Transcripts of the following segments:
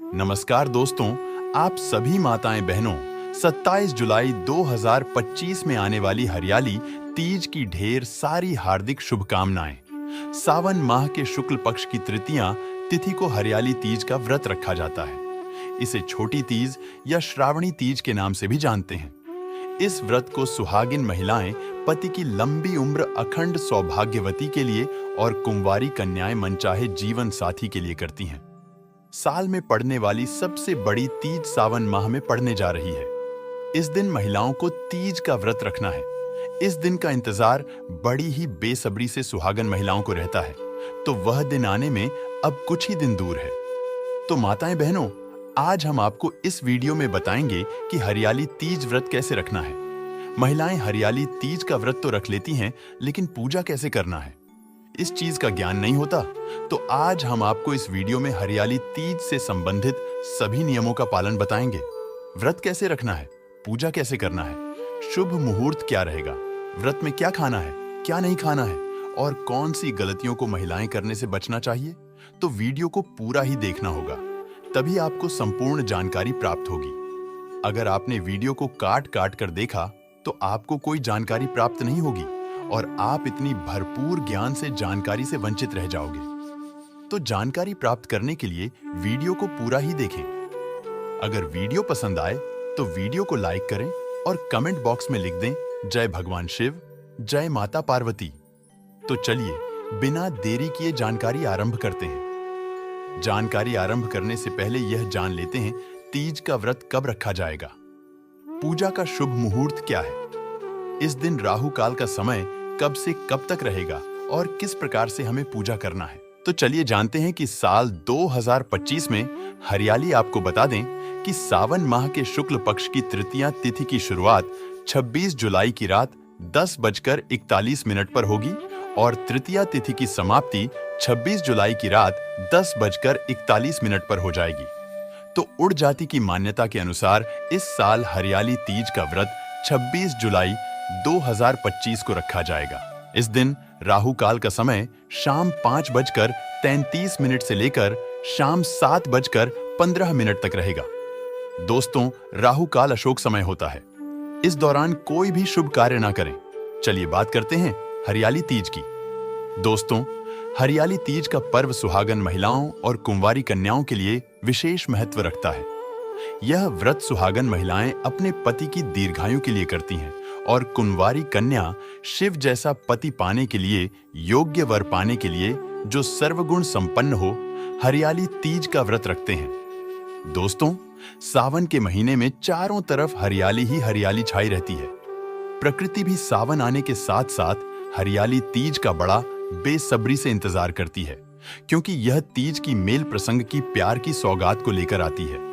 नमस्कार दोस्तों, आप सभी माताएं बहनों 27 जुलाई 2025 में आने वाली हरियाली तीज की ढेर सारी हार्दिक शुभकामनाएं। सावन माह के शुक्ल पक्ष की तृतीया तिथि को हरियाली तीज का व्रत रखा जाता है। इसे छोटी तीज या श्रावणी तीज के नाम से भी जानते हैं। इस व्रत को सुहागिन महिलाएं पति की लंबी उम्र, अखंड सौभाग्यवती के लिए और कुंवारी कन्याएं मनचाहे जीवन साथी के लिए करती हैं। साल में पड़ने वाली सबसे बड़ी तीज सावन माह में पड़ने जा रही है। इस दिन महिलाओं को तीज का व्रत रखना है। इस दिन का इंतजार बड़ी ही बेसब्री से सुहागन महिलाओं को रहता है, तो वह दिन आने में अब कुछ ही दिन दूर है। तो माताएं बहनों, आज हम आपको इस वीडियो में बताएंगे कि हरियाली तीज व्रत कैसे रखना है। महिलाएं हरियाली तीज का व्रत तो रख लेती हैं, लेकिन पूजा कैसे करना है, इस चीज का ज्ञान नहीं होता। तो आज हम आपको इस वीडियो में हरियाली तीज से संबंधित सभी नियमों का पालन बताएंगे। व्रत कैसे रखना है, पूजा कैसे करना है, शुभ मुहूर्त क्या रहेगा, व्रत में क्या खाना है, क्या नहीं खाना है और कौन सी गलतियों को महिलाएं करने से बचना चाहिए। तो वीडियो को पूरा ही देखना होगा, तभी आपको संपूर्ण जानकारी प्राप्त होगी। अगर आपने वीडियो को काट काट कर देखा तो आपको कोई जानकारी प्राप्त नहीं होगी और आप इतनी भरपूर ज्ञान से जानकारी से वंचित रह जाओगे। तो जानकारी प्राप्त करने के लिए वीडियो को पूरा ही देखें। अगर वीडियो पसंद आए तो वीडियो को लाइक करें और कमेंट बॉक्स में लिख दें जय भगवान शिव, जय माता पार्वती। तो चलिए बिना देरी किए जानकारी आरंभ करते हैं। जानकारी आरंभ करने से पहले यह जान लेते हैं तीज का व्रत कब रखा जाएगा। पूजा का शुभ मुहूर्त क्या है, इस दिन राहु काल का समय कब से कब तक रहेगा और किस प्रकार से हमें पूजा करना है। तो चलिए जानते हैं कि साल 2025 में हरियाली आपको बता दें कि सावन माह के शुक्ल पक्ष की तृतीया तिथि की शुरुआत 26 जुलाई की रात 10:41 पर होगी और तृतीया तिथि की समाप्ति 26 जुलाई की रात 10:41 पर हो जाएगी। तो उड़ जाति की मान्यता के अनुसार इस साल हरियाली तीज का व्रत 26 जुलाई 2025 को रखा जाएगा। इस दिन राहु काल का समय शाम 5:33 से लेकर शाम 7:15 तक रहेगा। दोस्तों, राहु काल अशोक समय होता है। इस दौरान कोई भी शुभ कार्य ना करें। चलिए बात करते हैं हरियाली तीज की। दोस्तों, हरियाली तीज का पर्व सुहागन महिलाओं और कुंवारी कन्याओं के लिए विशेष महत्व रखता है। यह व्रत सुहागन महिलाएं अपने पति की दीर्घायु के लिए करती हैं और कुंवारी कन्या शिव जैसा पति पाने के लिए, योग्य वर पाने के लिए, जो सर्वगुण संपन्न हो, हरियाली तीज का व्रत रखते हैं। दोस्तों, सावन के महीने में चारों तरफ हरियाली ही हरियाली छाई रहती है। प्रकृति भी सावन आने के साथ साथ हरियाली तीज का बड़ा बेसब्री से इंतजार करती है, क्योंकि यह तीज की मेल प्रसंग की प्यार की सौगात को लेकर आती है।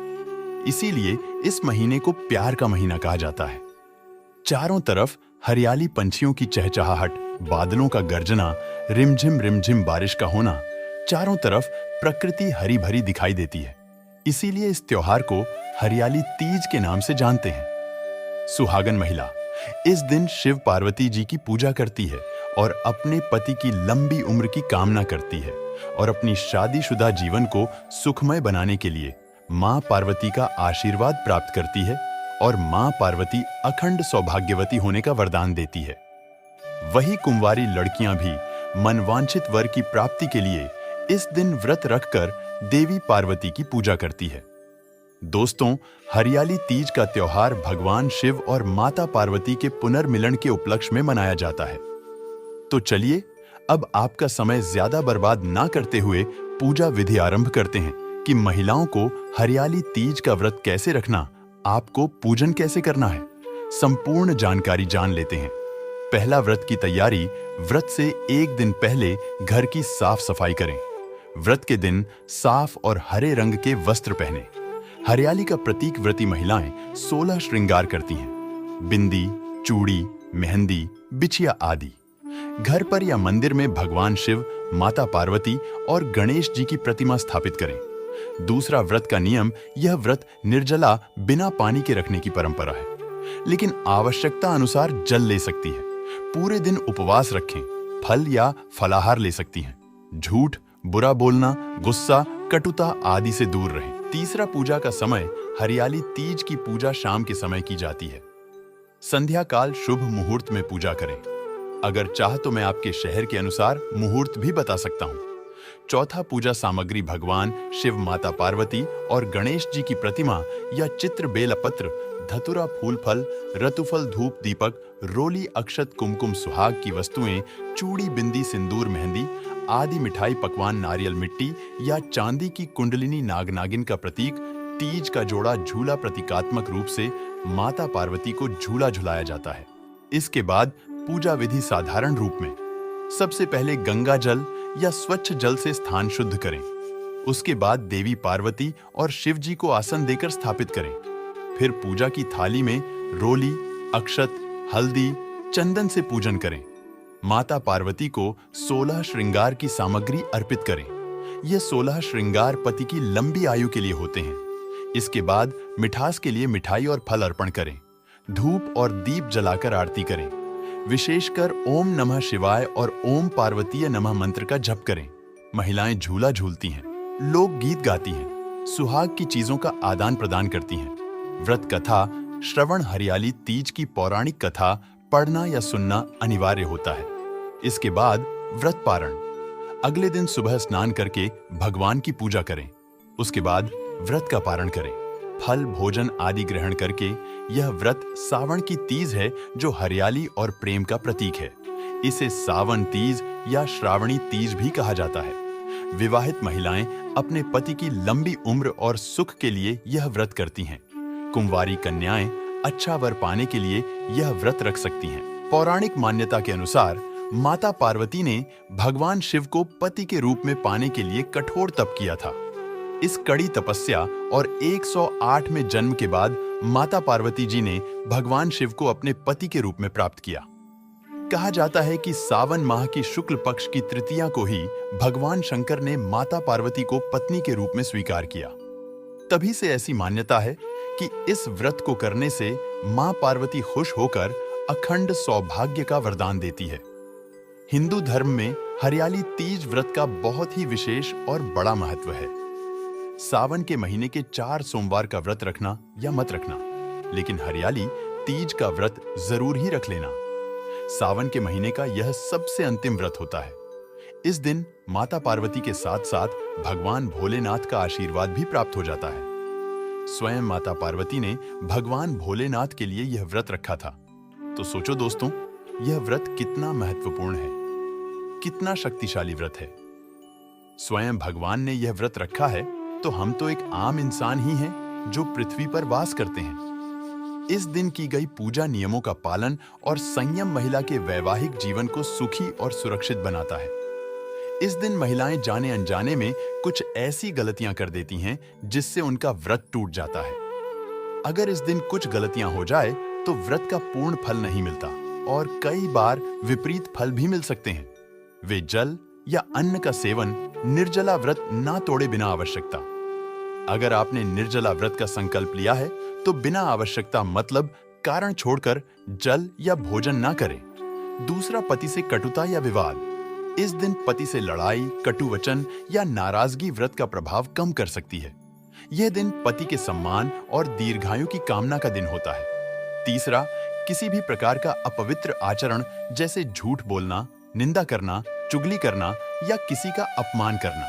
इसीलिए इस महीने को प्यार का महीना कहा जाता है। चारों तरफ हरियाली, पंछियों की चहचहाहट, बादलों का गर्जना, रिमझिम बारिश का होना, चारों तरफ प्रकृति हरी भरी दिखाई देती है। इसीलिए इस त्योहार को हरियाली तीज के नाम से जानते हैं। सुहागन महिला इस दिन शिव पार्वती जी की पूजा करती है और अपने पति की लंबी उम्र की कामना करती है और अपनी शादीशुदा जीवन को सुखमय बनाने के लिए मां पार्वती का आशीर्वाद प्राप्त करती है और मां पार्वती अखंड सौभाग्यवती होने का वरदान देती है। वही कुंवारी लड़कियां भी मनवांछित वर की प्राप्ति के लिए इस दिन व्रत रखकर देवी पार्वती की पूजा करती है। दोस्तों, हरियाली तीज का त्योहार भगवान शिव और माता पार्वती के पुनर्मिलन के उपलक्ष्य में मनाया जाता है। तो चलिए अब आपका समय ज्यादा बर्बाद ना करते हुए पूजा विधि आरंभ करते हैं कि महिलाओं को हरियाली तीज का व्रत कैसे रखना, आपको पूजन कैसे करना है, संपूर्ण जानकारी जान लेते हैं। पहला व्रत की तैयारी, व्रत से एक दिन पहले घर की साफ सफाई करें। व्रत के दिन साफ और हरे रंग के वस्त्र पहने। हरियाली का प्रतीक व्रती महिलाएं 16 श्रृंगार करती हैं, बिंदी, चूड़ी, मेहंदी, बिछिया आदि। घर पर या मंदिर में भगवान शिव, माता पार्वती और गणेश जी की प्रतिमा स्थापित करें। दूसरा व्रत का नियम, यह व्रत निर्जला बिना पानी के रखने की परंपरा है, लेकिन आवश्यकता अनुसार जल ले सकती है। पूरे दिन उपवास रखें, फल या फलाहार ले सकती हैं। झूठ, बुरा बोलना, गुस्सा, कटुता आदि से दूर रहें। तीसरा पूजा का समय हरियाली तीज की पूजा शाम के समय की जाती है। संध्या काल शुभ मुहूर्त में पूजा करें। अगर चाह तो मैं आपके शहर के अनुसार मुहूर्त भी बता सकता हूँ। चौथा पूजा सामग्री भगवान शिव, माता पार्वती और गणेश जी की प्रतिमा या चित्र, बेलपत्र, धतुरा, फूल फल, रतुफल, धूप, दीपक, रोली, अक्षत, कुमकुम, सुहाग की वस्तुएं, चूड़ी, बिंदी, सिंदूर, मेहंदी आदि, मिठाई, पकवान, नारियल, मिट्टी या चांदी की कुंडलिनी, नाग नागिन का प्रतीक, तीज का जोड़ा, झूला प्रतीकात्मक रूप से माता पार्वती को झूला झुलाया जाता है। इसके बाद पूजा विधि साधारण रूप में सबसे पहले गंगा जल या स्वच्छ जल से स्थान शुद्ध करें। उसके बाद देवी पार्वती और शिव जी को आसन देकर स्थापित करें। फिर पूजा की थाली में रोली, अक्षत, हल्दी, चंदन से पूजन करें। माता पार्वती को 16 श्रृंगार की सामग्री अर्पित करें। ये 16 श्रृंगार पति की लंबी आयु के लिए होते हैं। इसके बाद मिठास के लिए मिठाई और फल अर्पण करें। धूप और दीप जलाकर आरती करें। विशेषकर ओम नमः शिवाय और ओम पार्वतीय नमः मंत्र का जप करें। महिलाएं झूला झूलती हैं, लोग गीत गाती हैं, सुहाग की चीजों का आदान प्रदान करती हैं। व्रत कथा श्रवण, हरियाली तीज की पौराणिक कथा पढ़ना या सुनना अनिवार्य होता है। इसके बाद व्रत पारण। अगले दिन सुबह स्नान करके भगवान की पूजा करें। उसके बाद व्रत का पारण करें। फल, भोजन आदि ग्रहण करके यह व्रत सावन की तीज है, जो हरियाली और प्रेम का प्रतीक है। इसे सावन तीज या श्रावणी तीज भी कहा जाता है। विवाहित महिलाएं अपने पति की लंबी उम्र और सुख के लिए यह व्रत करती हैं। कुंवारी कन्याएं अच्छा वर पाने के लिए यह व्रत रख सकती हैं। पौराणिक मान्यता के अनुसार माता पार्वती ने भगवान शिव को पति के रूप में पाने के लिए कठोर तप किया था। इस कड़ी तपस्या और 108 में जन्म के बाद माता पार्वती जी ने भगवान शिव को अपने पति के रूप में प्राप्त किया। कहा जाता है कि सावन माह की शुक्ल पक्ष की तृतीया को ही भगवान शंकर ने माता पार्वती को पत्नी के रूप में स्वीकार किया। तभी से ऐसी मान्यता है कि इस व्रत को करने से मां पार्वती खुश होकर अखंड सौभाग्य का वरदान देती है। हिंदू धर्म में हरियाली तीज व्रत का बहुत ही विशेष और बड़ा महत्व है। सावन के महीने के 4 सोमवार का व्रत रखना या मत रखना, लेकिन हरियाली तीज का व्रत जरूर ही रख लेना। सावन के महीने का यह सबसे अंतिम व्रत होता है। इस दिन माता पार्वती के साथ साथ भगवान भोलेनाथ का आशीर्वाद भी प्राप्त हो जाता है। स्वयं माता पार्वती ने भगवान भोलेनाथ के लिए यह व्रत रखा था। तो सोचो दोस्तों, यह व्रत कितना महत्वपूर्ण है, कितना शक्तिशाली व्रत है। स्वयं भगवान ने यह व्रत रखा है, तो हम तो एक आम इंसान ही हैं जो पृथ्वी पर वास करते हैं। इस दिन की गई पूजा नियमों का पालन और संयम महिला के वैवाहिक जीवन को सुखी और सुरक्षित बनाता है। इस दिन महिलाएं जाने अनजाने में कुछ ऐसी गलतियां कर देती हैं जिससे उनका व्रत टूट जाता है। अगर इस दिन कुछ गलतियां हो जाए तो व्रत का पूर्ण फल नहीं मिलता और कई बार विपरीत फल भी मिल सकते हैं। वे जल या अन्न का सेवन निर्जला व्रत ना तोड़े बिना आवश्यकता। अगर आपने निर्जला व्रत का संकल्प लिया है तो बिना आवश्यकता मतलब कारण छोड़कर जल या भोजन ना करें। दूसरा, पति से कटुता या विवाद। इस दिन पति से लड़ाई, कटु वचन या नाराजगी व्रत का प्रभाव कम कर सकती है। यह दिन पति के सम्मान और दीर्घायु की कामना का दिन होता है। तीसरा, किसी भी प्रकार का अपवित्र आचरण जैसे झूठ बोलना, निंदा करना, चुगली करना या किसी का अपमान करना,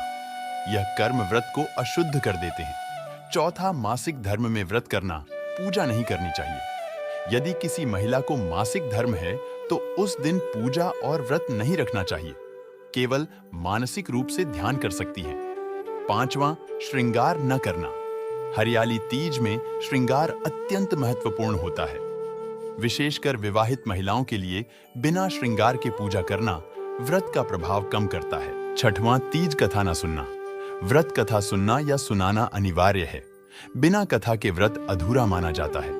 यह कर्म व्रत को अशुद्ध कर देते हैं। चौथा, मासिक धर्म में व्रत करना, पूजा नहीं करनी चाहिए। यदि किसी महिला को मासिक धर्म है तो उस दिन पूजा और व्रत नहीं रखना चाहिए, केवल मानसिक रूप से ध्यान कर सकती है। पांचवां, श्रृंगार न करना। हरियाली तीज में श्रृंगार अत्यंत महत्वपूर्ण होता है। विशेषकर विवाहित महिलाओं के लिए बिना श्रृंगार के पूजा करना व्रत का प्रभाव कम करता है। छठवां, तीज कथा न सुनना। व्रत कथा सुनना या सुनाना अनिवार्य है। बिना कथा के व्रत अधूरा माना जाता है।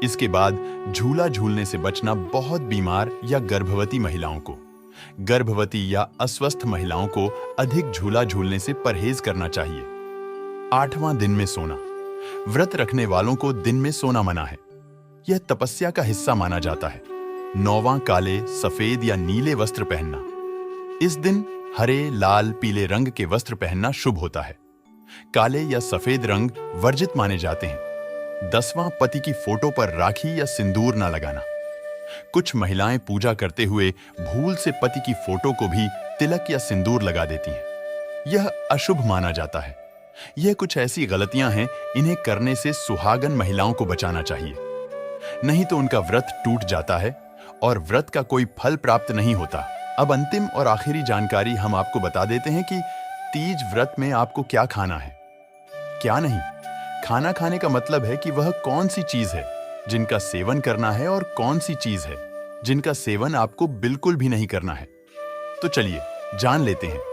इसके बाद झूला झूलने से बचना बहुत बीमार या गर्भवती महिलाओं को, गर्भवती या अस्वस्थ महिलाओं को अधिक झूला झूलने से परहेज करना चाहिए। आठवां, दिन में सोना। व्रत रखने वालों को दिन में सोना मना है। यह तपस्या का हिस्सा माना जाता है। नौवां, काले, सफेद या नीले वस्त्र पहनना। इस दिन हरे, लाल, पीले रंग के वस्त्र पहनना शुभ होता है। काले या सफेद रंग वर्जित माने जाते हैं। 10वां पति की फोटो पर राखी या सिंदूर ना लगाना। कुछ महिलाएं पूजा करते हुए भूल से पति की फोटो को भी तिलक या सिंदूर लगा देती हैं। यह अशुभ माना जाता है। यह कुछ ऐसी गलतियां हैं, इन्हें करने से सुहागन महिलाओं को बचाना चाहिए, नहीं तो उनका व्रत टूट जाता है और व्रत का कोई फल प्राप्त नहीं होता। अब अंतिम और आखिरी जानकारी हम आपको बता देते हैं कि तीज व्रत में आपको क्या खाना है, क्या नहीं। खाना खाने का मतलब है कि वह कौन सी चीज है जिनका सेवन करना है और कौन सी चीज है जिनका सेवन आपको बिल्कुल भी नहीं करना है। तो चलिए जान लेते हैं।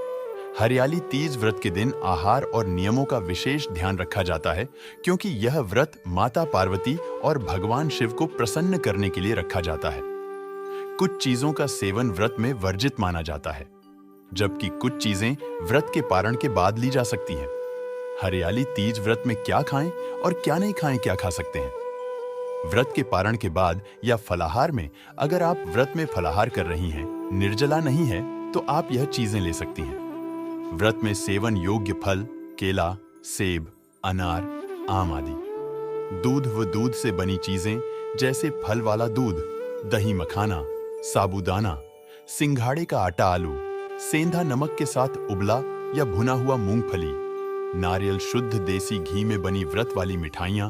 हरियाली तीज व्रत के दिन आहार और नियमों का विशेष ध्यान रखा जाता है, क्योंकि यह व्रत माता पार्वती और भगवान शिव को प्रसन्न करने के लिए रखा जाता है। कुछ चीजों का सेवन व्रत में वर्जित माना जाता है, जबकि कुछ चीजें व्रत के पारण के बाद ली जा सकती हैं। हरियाली तीज व्रत में क्या खाएं और क्या नहीं खाएं, क्या खा सकते हैं। व्रत के पारण के बाद या फलाहार में, अगर आप व्रत में फलाहार कर रही हैं, निर्जला नहीं है, तो आप यह चीजें ले सकती हैं। व्रत में सेवन योग्य फल केला, सेब, अनार, आम आदि। दूध व दूध से बनी चीजें जैसे फल वाला दूध, दही मखाना, साबूदाना, सिंघाड़े का आटा आलू, सेंधा नमक के साथ उबला या भुना हुआ मूंगफली, नारियल शुद्ध देसी घी में बनी व्रत वाली मिठाइयाँ,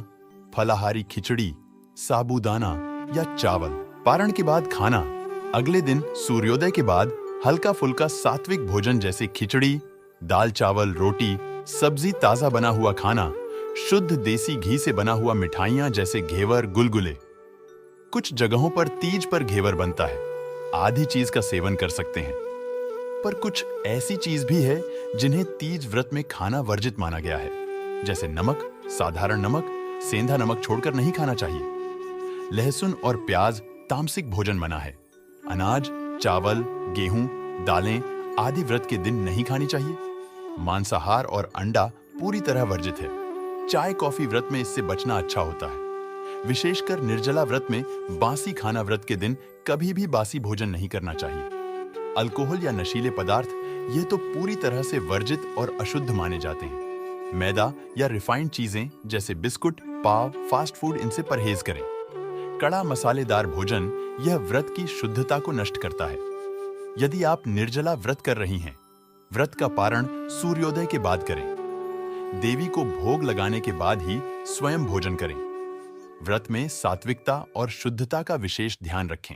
फलाहारी खिचड़ी, साबूदाना या चावल। पारण के बाद खाना, अगले दिन सूर्योदय के बाद हल्का फुल्का सात्विक भोजन जैसे खिचड़ी, दाल चावल, रोटी, सब्जी, ताजा बना हुआ खाना, शुद्ध देसी घी से बना हुआ मिठाइयां जैसे घेवर, गुलगुले। कुछ जगहों पर तीज पर घेवर बनता है, आधी चीज का सेवन कर सकते हैं। पर कुछ ऐसी चीज भी है जिन्हें तीज व्रत में खाना वर्जित माना गया है, जैसे नमक, साधारण नमक, सेंधा नमक छोड़कर नहीं खाना चाहिए। लहसुन और प्याज तामसिक भोजन मना है। अनाज, चावल, गेहूं, दालें आदि व्रत के दिन नहीं खानी चाहिए। मांसाहार और अंडा पूरी तरह वर्जित है। चाय कॉफी व्रत में इससे बचना अच्छा होता है। विशेषकर निर्जला व्रत में बासी खाना व्रत के दिन कभी भी बासी भोजन नहीं करना चाहिए। अल्कोहल या नशीले पदार्थ ये तो पूरी तरह से वर्जित और अशुद्ध माने जाते हैं। मैदा या रिफाइंड चीजें जैसे बिस्कुट, पाव, फास्ट फूड, इनसे परहेज करें। कड़ा मसालेदार भोजन यह व्रत की शुद्धता को नष्ट करता है। यदि आप निर्जला व्रत कर रही हैं, व्रत का पारण सूर्योदय के बाद करें। देवी को भोग लगाने के बाद ही स्वयं भोजन करें। व्रत में सात्विकता और शुद्धता का विशेष ध्यान रखें।